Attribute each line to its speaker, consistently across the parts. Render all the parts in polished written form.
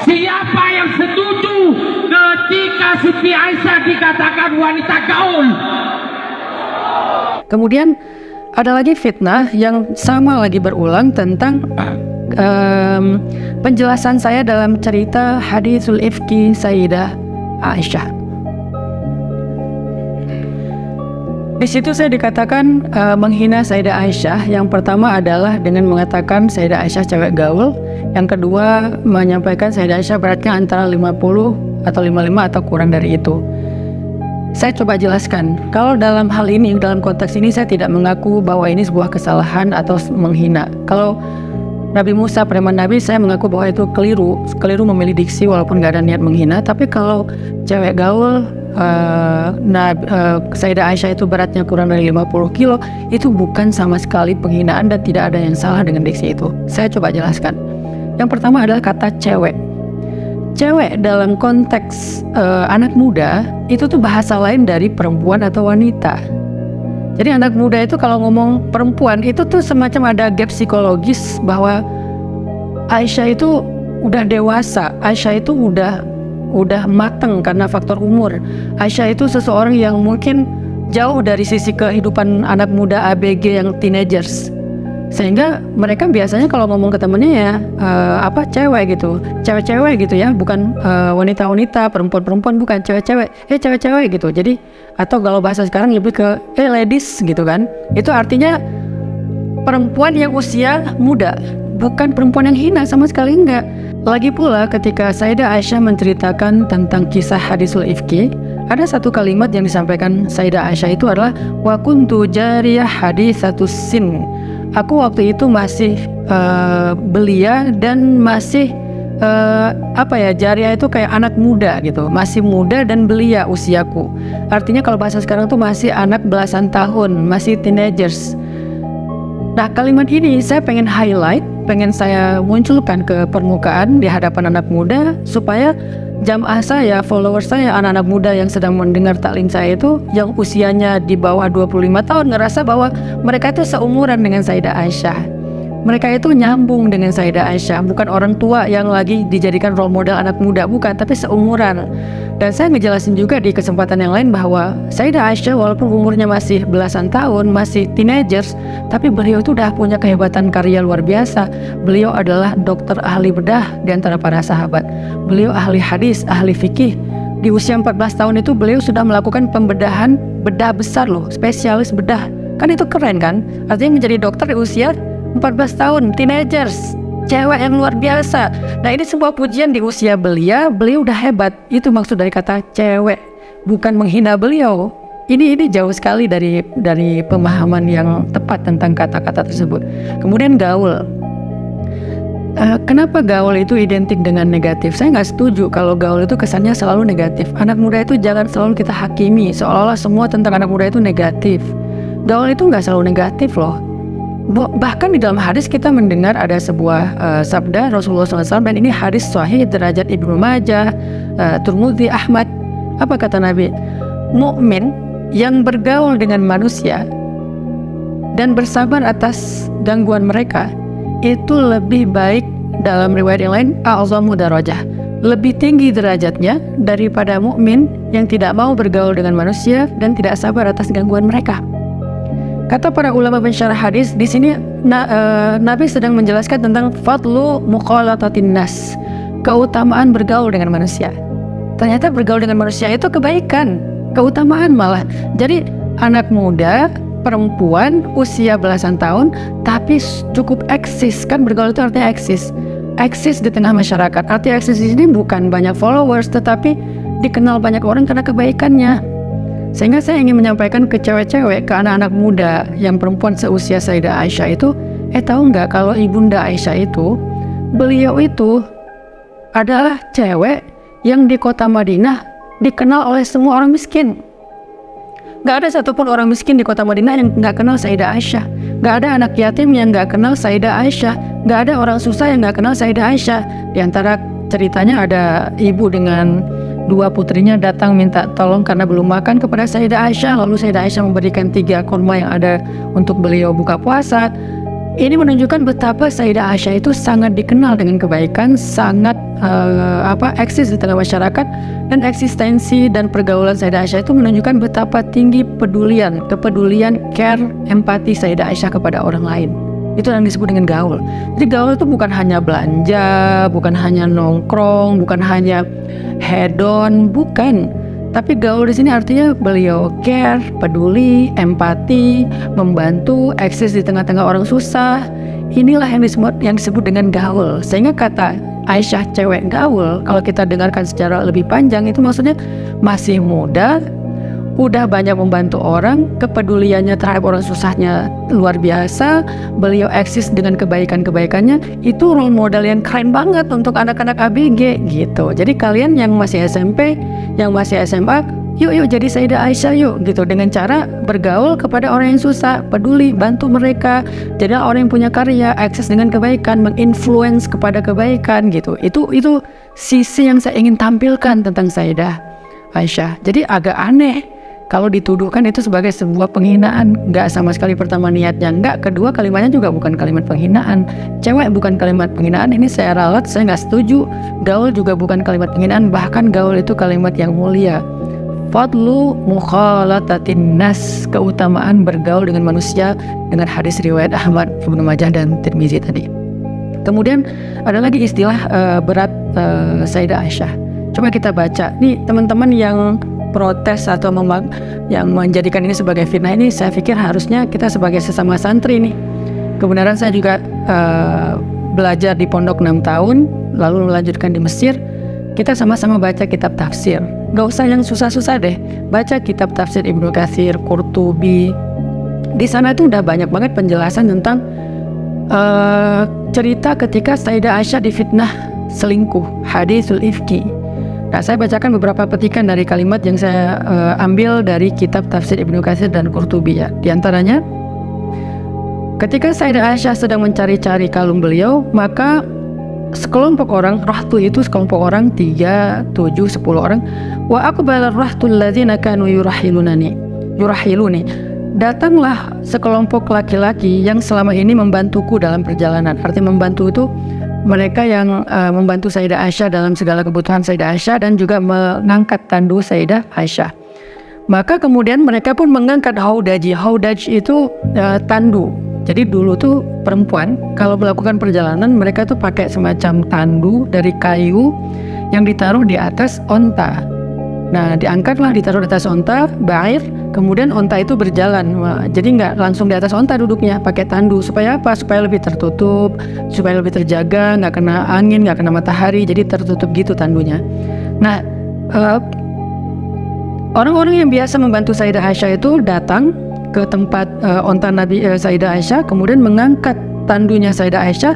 Speaker 1: Siapa yang setuju ketika Siti Aisyah dikatakan wanita gaul?
Speaker 2: Kemudian ada lagi fitnah yang sama lagi berulang tentang penjelasan saya dalam cerita Haditsul Ifki Sayyidah Aisyah. Di situ saya dikatakan menghina Sayyidah Aisyah. Yang pertama adalah dengan mengatakan Sayyidah Aisyah cewek gaul. Yang kedua menyampaikan Sayyidah Aisyah beratnya antara 50 atau 55 atau kurang dari itu. Saya coba jelaskan, kalau dalam hal ini, dalam konteks ini saya tidak mengaku bahwa ini sebuah kesalahan atau menghina. Kalau Nabi Musa, preman Nabi, saya mengaku bahwa itu keliru memilih diksi walaupun gak ada niat menghina. Tapi kalau cewek gaul, Sayyidah Aisyah itu beratnya kurang dari 50 kilo, itu bukan sama sekali penghinaan dan tidak ada yang salah dengan diksi itu. Saya coba jelaskan. Yang pertama adalah kata cewek. Cewek dalam konteks anak muda itu tuh bahasa lain dari perempuan atau wanita. Jadi anak muda itu kalau ngomong perempuan itu tuh semacam ada gap psikologis bahwa Aisyah itu udah dewasa, Aisyah itu udah mateng karena faktor umur. Aisyah itu seseorang yang mungkin jauh dari sisi kehidupan anak muda ABG yang teenagers. Sehingga mereka biasanya kalau ngomong ke temennya ya cewek gitu, cewek-cewek gitu ya, bukan wanita-wanita, perempuan-perempuan, bukan cewek-cewek, cewek-cewek gitu. Jadi atau kalau bahasa sekarang lebih ke ladies gitu kan. Itu artinya perempuan yang usia muda, bukan perempuan yang hina, sama sekali enggak. Lagi pula ketika Sayyidah Aisyah menceritakan tentang kisah Hadisul Ifki, ada satu kalimat yang disampaikan Sayyidah Aisyah itu adalah wa kuntu jariyah hadisatus sin. Aku waktu itu masih belia dan masih jariyah itu kayak anak muda gitu, masih muda dan belia usiaku. Artinya kalau bahasa sekarang tuh masih anak belasan tahun, masih teenagers. Nah, kalimat ini saya pengen highlight, pengen saya munculkan ke permukaan di hadapan anak muda supaya jamaah saya, followers saya, anak-anak muda yang sedang mendengar taklim saya itu yang usianya di bawah 25 tahun ngerasa bahwa mereka itu seumuran dengan Sayyidah Aisyah. Mereka itu nyambung dengan Sayyidah Aisyah, bukan orang tua yang lagi dijadikan role model anak muda, bukan, tapi seumuran. Dan saya ngejelasin juga di kesempatan yang lain bahwa Sayyidah Aisyah walaupun umurnya masih belasan tahun, masih teenagers, tapi beliau itu udah punya kehebatan karya luar biasa. Beliau adalah dokter ahli bedah di antara para sahabat. Beliau ahli hadis, ahli fikih. Di usia 14 tahun itu beliau sudah melakukan pembedahan bedah besar loh, spesialis bedah. Kan itu keren kan? Artinya menjadi dokter di usia 14 tahun, teenagers, cewek yang luar biasa. Nah, ini sebuah pujian di usia beliau udah hebat. Itu maksud dari kata cewek, bukan menghina beliau. Ini jauh sekali dari pemahaman yang tepat tentang kata-kata tersebut. Kemudian gaul. Kenapa gaul itu identik dengan negatif? Saya nggak setuju kalau gaul itu kesannya selalu negatif. Anak muda itu jangan selalu kita hakimi seolah-olah semua tentang anak muda itu negatif. Gaul itu nggak selalu negatif loh. Bahkan di dalam hadis kita mendengar ada sebuah sabda Rasulullah SAW, dan ini hadis sahih derajat Ibnu Majah, Tirmidzi, Ahmad. Apa kata Nabi? Mukmin yang bergaul dengan manusia dan bersabar atas gangguan mereka itu lebih baik, dalam riwayat yang lain, a'zamu darajah, lebih tinggi derajatnya daripada mukmin yang tidak mau bergaul dengan manusia dan tidak sabar atas gangguan mereka. Kata para ulama pensyarah hadis, di sini Nabi sedang menjelaskan tentang fadlu mukhalatatin nas, keutamaan bergaul dengan manusia. Ternyata bergaul dengan manusia itu kebaikan, keutamaan malah. Jadi anak muda, perempuan, usia belasan tahun, tapi cukup eksis. Kan bergaul itu artinya eksis. Eksis di tengah masyarakat. Artinya eksis di sini bukan banyak followers, tetapi dikenal banyak orang karena kebaikannya. Sehingga saya ingin menyampaikan ke cewek-cewek, ke anak-anak muda yang perempuan seusia Sayyidah Aisyah itu, tahu nggak kalau Ibunda Aisyah itu, beliau itu adalah cewek yang di kota Madinah dikenal oleh semua orang miskin. Nggak ada satupun orang miskin di kota Madinah yang nggak kenal Sayyidah Aisyah. Nggak ada anak yatim yang nggak kenal Sayyidah Aisyah. Nggak ada orang susah yang nggak kenal Sayyidah Aisyah. Di antara ceritanya ada ibu dengan dua putrinya datang minta tolong karena belum makan kepada Sayyidah Aisyah. Lalu Sayyidah Aisyah memberikan 3 kurma yang ada untuk beliau buka puasa. Ini menunjukkan betapa Sayyidah Aisyah itu sangat dikenal dengan kebaikan, sangat eksis di tengah masyarakat, dan eksistensi dan pergaulan Sayyidah Aisyah itu menunjukkan betapa tinggi kepedulian, care, empati Sayyidah Aisyah kepada orang lain. Itu yang disebut dengan gaul. Jadi gaul itu bukan hanya belanja, bukan hanya nongkrong, bukan hanya hedon, bukan. Tapi gaul di sini artinya beliau care, peduli, empati, membantu, eksis di tengah-tengah orang susah. Inilah yang disebut dengan gaul. Sehingga kata Aisyah cewek gaul, kalau kita dengarkan secara lebih panjang, itu maksudnya masih muda, udah banyak membantu orang, kepeduliannya terhadap orang susahnya luar biasa, beliau eksis dengan kebaikan-kebaikannya. Itu role model yang keren banget untuk anak-anak ABG gitu. Jadi kalian yang masih SMP, yang masih SMA, yuk jadi Sayyidah Aisyah yuk gitu, dengan cara bergaul kepada orang yang susah, peduli, bantu mereka, jadilah orang yang punya karya, akses dengan kebaikan, menginfluence kepada kebaikan gitu. Itu sisi yang saya ingin tampilkan tentang Sayyidah Aisyah. Jadi agak aneh kalau dituduhkan itu sebagai sebuah penghinaan. Nggak sama sekali, pertama niatnya nggak, kedua kalimatnya juga bukan kalimat penghinaan. Cewek bukan kalimat penghinaan, ini saya ralat, saya nggak setuju. Gaul juga bukan kalimat penghinaan, bahkan gaul itu kalimat yang mulia. Fadlu mukhalatatin nas, keutamaan bergaul dengan manusia, dengan hadis riwayat Ahmad, Ibnu Majah dan Tirmizi tadi. Kemudian ada lagi istilah berat Sayyidah Aisyah. Coba kita baca. Nih teman-teman yang protes atau yang menjadikan ini sebagai fitnah, ini saya pikir harusnya kita sebagai sesama santri nih. Kebenaran saya juga belajar di pondok 6 tahun, lalu melanjutkan di Mesir. Kita sama-sama baca kitab tafsir. Gak usah yang susah-susah deh. Baca kitab tafsir Ibnu Katsir, Qurtubi. Di sana tuh udah banyak banget penjelasan tentang cerita ketika Sayyidah Aisyah difitnah selingkuh, hadisul ifki. Nah, saya bacakan beberapa petikan dari kalimat yang saya ambil dari kitab tafsir Ibnu Katsir dan Qurtubi ya. Di antaranya, ketika Sayyidah Aisyah sedang mencari-cari kalung beliau, maka sekelompok orang, rahtu itu sekelompok orang, 3, 7, 10 orang, wa aqbala rahtul ladzina kanu yurahiluni. Datanglah sekelompok laki-laki yang selama ini membantuku dalam perjalanan. Arti membantu itu mereka yang membantu Sayyidah Aisyah dalam segala kebutuhan Sayyidah Aisyah dan juga mengangkat tandu Sayyidah Aisyah. Maka kemudian mereka pun mengangkat haudaji. Haudaj itu tandu. Jadi dulu tuh perempuan kalau melakukan perjalanan, mereka tuh pakai semacam tandu dari kayu yang ditaruh di atas onta. Nah, diangkatlah, ditaruh di atas onta, ba'ir, kemudian onta itu berjalan. Jadi nggak langsung di atas onta duduknya, pakai tandu. Supaya apa? Supaya lebih tertutup, supaya lebih terjaga, nggak kena angin, nggak kena matahari, jadi tertutup gitu tandunya. Nah, orang-orang yang biasa membantu Sayyidah Aisyah itu datang ke tempat onta Nabi Sayyidah Aisyah, kemudian mengangkat tandunya Sayyidah Aisyah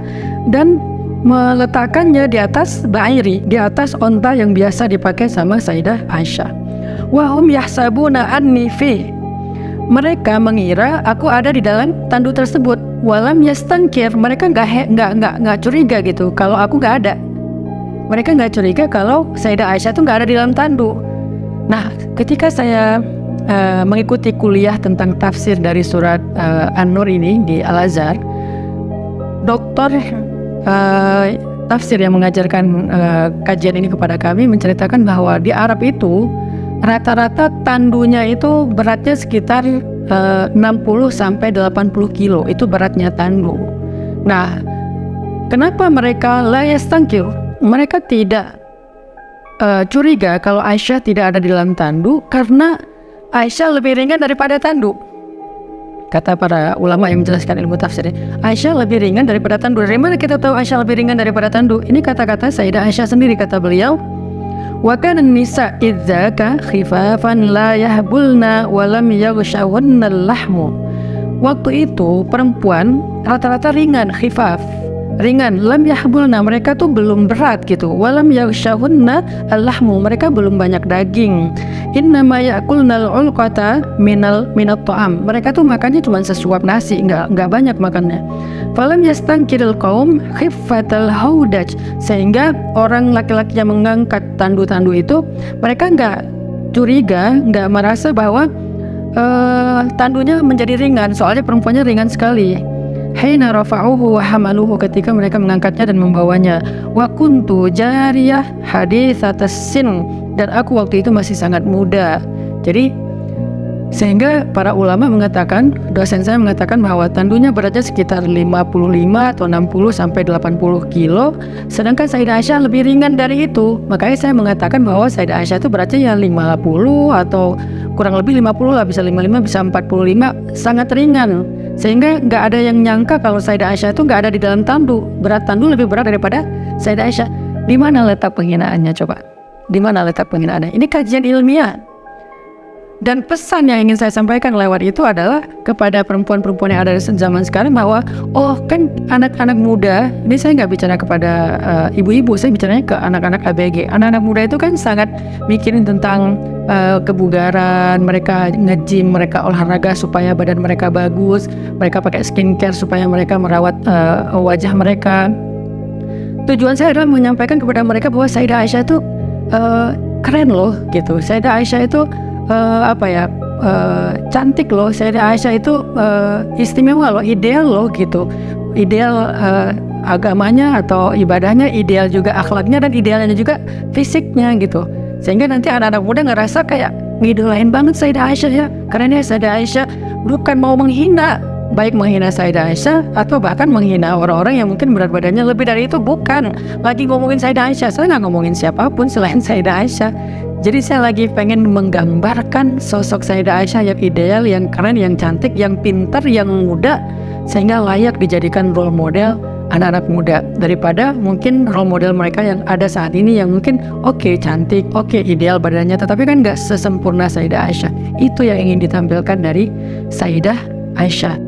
Speaker 2: dan meletakkannya di atas ba'iri, di atas onta yang biasa dipakai sama Sayyidah Aisyah. Wahum yahsabuna anni fi. Mereka mengira aku ada di dalam tandu tersebut. Walam yastankir, mereka nggak curiga gitu kalau aku nggak ada. Mereka nggak curiga kalau Sayyidah Aisyah itu nggak ada di dalam tandu. Nah, ketika saya mengikuti kuliah tentang tafsir dari surat An-Nur ini di Al-Azhar, doktor tafsir yang mengajarkan kajian ini kepada kami menceritakan bahwa di Arab itu rata-rata tandunya itu beratnya sekitar 60 sampai 80 kilo, itu beratnya tandu. Nah, kenapa mereka la yastangkir? Mereka tidak curiga kalau Aisyah tidak ada di dalam tandu karena Aisyah lebih ringan daripada tandu. Kata para ulama yang menjelaskan ilmu tafsir, Aisyah lebih ringan daripada tandu. Dari mana kita tahu Aisyah lebih ringan daripada tandu? Ini kata-kata Sayyidah Aisyah sendiri, kata beliau, wa kana an-nisa idzaka khifafan la yahbulna wa lam yaghshawunna al-lahmu. Waktu itu perempuan rata-rata ringan, khifaf, ringan, lam yahbulna, mereka tuh belum berat gitu, walam yaghshawunna al-lahmu, mereka belum banyak daging. Innama ya'kulnal ulqata minat ta'am, mereka tuh makannya cuma sesuap nasi, nggak banyak makannya. Falam yastankiril qaum khiffatal haudaj, sehingga orang laki-laki yang mengangkat tandu-tandu itu mereka nggak curiga, nggak merasa bahwa tandunya menjadi ringan, soalnya perempuannya ringan sekali. hina rafa'uhu wa hamaluhu, ketika mereka mengangkatnya dan membawanya. Wa kuntu jariyah haditsatas sin, dan aku waktu itu masih sangat muda. Jadi sehingga para ulama mengatakan, dosen saya mengatakan bahwa tandunya beratnya sekitar 55 atau 60 sampai 80 kilo, sedangkan Sayyidah Aisyah lebih ringan dari itu. Makanya saya mengatakan bahwa Sayyidah Aisyah itu beratnya ya 50 atau kurang lebih 50 lah, bisa 55, bisa 45, sangat ringan. Sehingga nggak ada yang nyangka kalau Sayyidah Aisyah itu nggak ada di dalam tandu. Berat tandu lebih berat daripada Sayyidah Aisyah. Di mana letak penghinaannya coba? Di mana letak penghinaannya? Ini kajian ilmiah. Dan pesan yang ingin saya sampaikan lewat itu adalah kepada perempuan-perempuan yang ada di zaman sekarang bahwa oh kan anak-anak muda, ini saya nggak bicara kepada ibu-ibu, saya bicaranya ke anak-anak ABG. Anak-anak muda itu kan sangat mikirin tentang kebugaran, mereka nge-gym, mereka olahraga supaya badan mereka bagus, mereka pakai skincare supaya mereka merawat wajah mereka. Tujuan saya adalah menyampaikan kepada mereka bahwa Sayyidah Aisyah itu keren loh gitu. Sayyidah Aisyah itu cantik loh. Sayyidah Aisyah itu istimewa loh, ideal loh gitu. Ideal agamanya atau ibadahnya, ideal juga akhlaknya, dan idealnya juga fisiknya gitu. Sehingga nanti anak-anak muda ngerasa kayak ngidolain banget Sayyidah Aisyah ya. Karena Sayyidah Aisyah bukan mau menghina, baik menghina Sayyidah Aisyah atau bahkan menghina orang-orang yang mungkin berat badannya lebih dari itu. Bukan lagi ngomongin Sayyidah Aisyah, saya nggak ngomongin siapapun selain Sayyidah Aisyah. Jadi saya lagi pengen menggambarkan sosok Sayyidah Aisyah yang ideal, yang keren, yang cantik, yang pintar, yang muda, sehingga layak dijadikan role model anak-anak muda, daripada mungkin role model mereka yang ada saat ini yang mungkin oke, cantik, oke, ideal badannya, tetapi kan nggak sesempurna Sayyidah Aisyah. Itu yang ingin ditampilkan dari Sayyidah Aisyah.